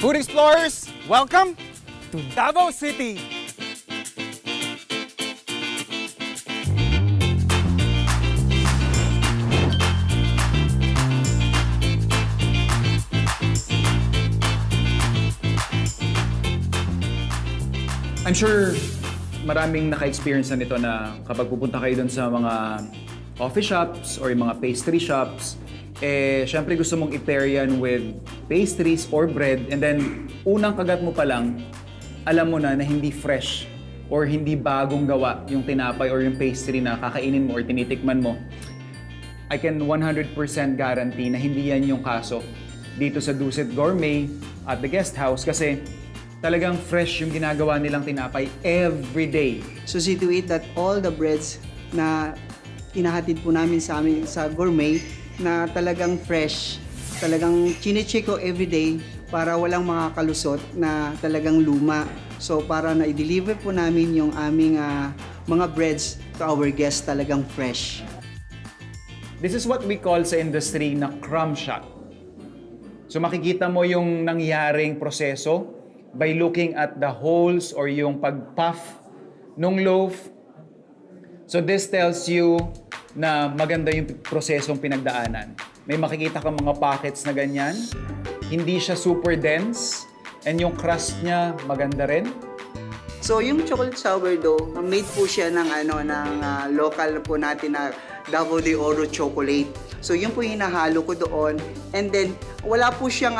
Food Explorers, welcome to Davao City! I'm sure maraming naka-experience na nito na kapag pupunta kayo dun sa mga coffee shops or yung mga pastry shops, syempre gusto mong i-pair yan with pastries or bread, and then unang kagat mo pa lang, alam mo na hindi fresh or hindi bagong gawa yung tinapay or yung pastry na kakainin mo or tinitikman mo. I can 100% guarantee na hindi yan yung kaso dito sa Dusit Gourmet at the Guest House kasi talagang fresh yung ginagawa nilang tinapay every day. So see to it that all the breads na inahatid po namin sa amin sa gourmet na talagang fresh, talagang chine-check ko everyday para walang makakalusot na talagang luma. So para na i-deliver po namin yung aming mga breads to our guests talagang fresh. This is what we call sa industry na crumb shot. So makikita mo yung nangyaring proseso by looking at the holes or yung pag-puff nung loaf. So this tells you na maganda yung prosesong pinagdaanan. May makikita kang mga pockets na ganyan. Hindi siya super dense. And yung crust niya maganda rin. So yung chocolate sourdough, made po siya ng local po natin na Davao de Oro chocolate. So yun po yung hinahalo ko doon. And then wala po siyang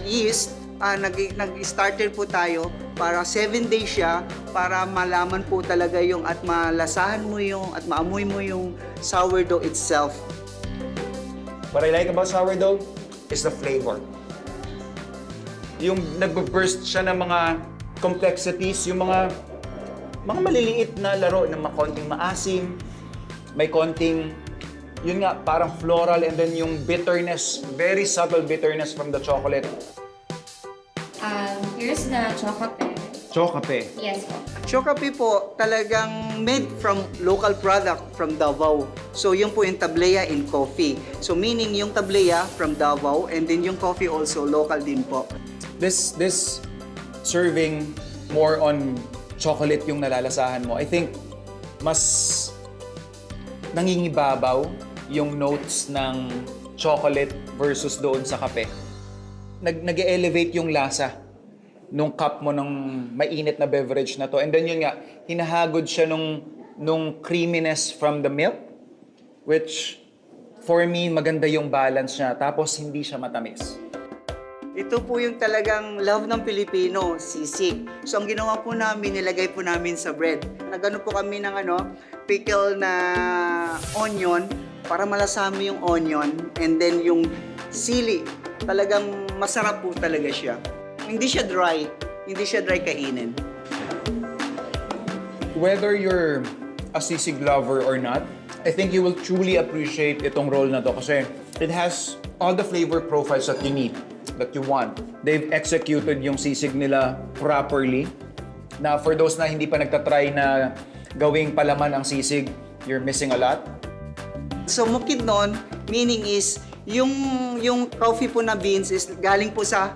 yeast. Nag-starter po tayo para 7 days siya para malaman po talaga yung at malasahan mo yung at maamoy mo yung sourdough itself. What I like about sourdough is the flavor. Yung nagbe-burst siya ng mga complexities, yung mga maliliit na laro na konting maasim, may konting, yun nga, parang floral, and then yung bitterness, very subtle bitterness from the chocolate. Here's the chocape. Chocape. Yes po. Chocape po talagang made from local product from Davao. So yun po yung tableya in coffee. So meaning yung tableya from Davao and then yung coffee also local din po. This serving more on chocolate yung nalalasahan mo. I think mas nangingibabaw yung notes ng chocolate versus doon sa kape. Nag-elevate yung lasa nung cup mo ng mainit na beverage na to. And then yun nga, hinahagod siya nung creaminess from the milk, which for me, maganda yung balance niya. Tapos hindi siya matamis. Ito po yung talagang love ng Pilipino, sisig. So ang ginawa po namin, nilagay po namin sa bread. Nagano po kami ng pickle na onion para malasamo yung onion and then yung sili. Talagang masarap po talaga siya. Hindi siya dry kainin. Whether you're a sisig lover or not, I think you will truly appreciate itong roll na to kasi it has all the flavor profiles that you need, that you want. They've executed yung sisig nila properly. Na for those na hindi pa nagtatry na gawing palaman ang sisig, you're missing a lot. So Bukidnon, meaning is yung coffee po na beans is galing po sa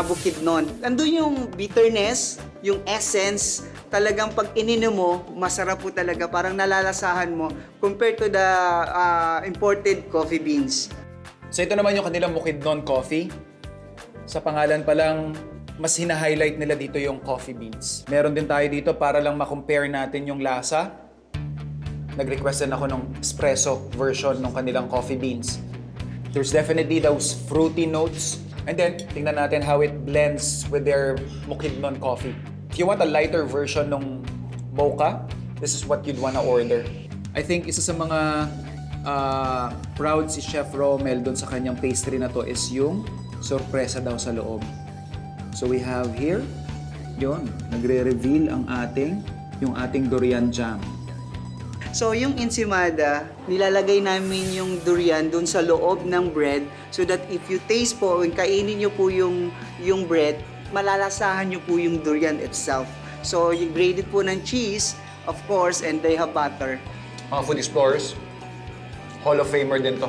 Bukidnon. Nandun yung bitterness, yung essence, talagang pag ininom mo, masarap po talaga. Parang nalalasahan mo compared to the imported coffee beans. So ito naman yung kanilang Bukidnon coffee. Sa pangalan pa lang, mas hina-highlight nila dito yung coffee beans. Meron din tayo dito para lang ma-compare natin yung lasa. Nag-request din ako ng espresso version ng kanilang coffee beans. There's definitely those fruity notes. And then, tingnan natin how it blends with their Bukidnon coffee. If you want a lighter version ng mocha, this is what you'd wanna order. I think isa sa mga proud si Chef Romel doon sa kanyang pastry na to is yung sorpresa daw sa loob. So we have here, yun, nagre-reveal ang yung ating durian jam. So yung ensimada, nilalagay namin yung durian dun sa loob ng bread so that if you taste po, when kainin nyo po yung bread, malalasahan nyo po yung durian itself. So yung grated po ng cheese, of course, and they have butter. Mga food explorers, Hall of Famer din to.